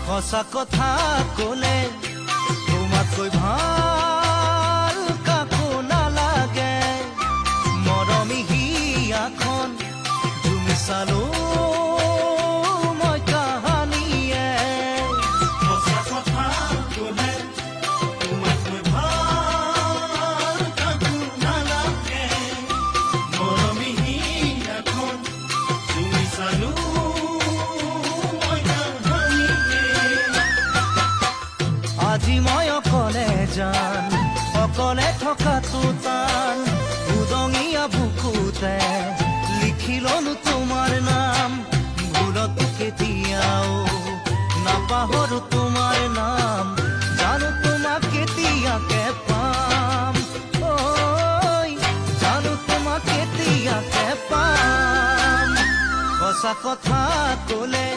সঁচা কথা ক'লে তোমাতকৈ ভাল কাকো নালাগে মৰমী হিয়াখন তুমি চালো মই কাহানিয়ে সঁচা কথা ক'লে তোমাতকৈ ভাল কাকো নালাগে মৰমী হিয়াখন তুমি চালো আজি মই অকলে যান অকলে থকাটো টান উদঙীয়া বুকুতে লিখি ললো তোমাৰ নাম ভুলতো কেতিয়াও নাপাহৰো তোমাৰ নাম জানো তোমাক কেতিয়াকে পাম ঐ জানো তোমাক কেতিয়াকে পাম সঁচা কথা ক'লে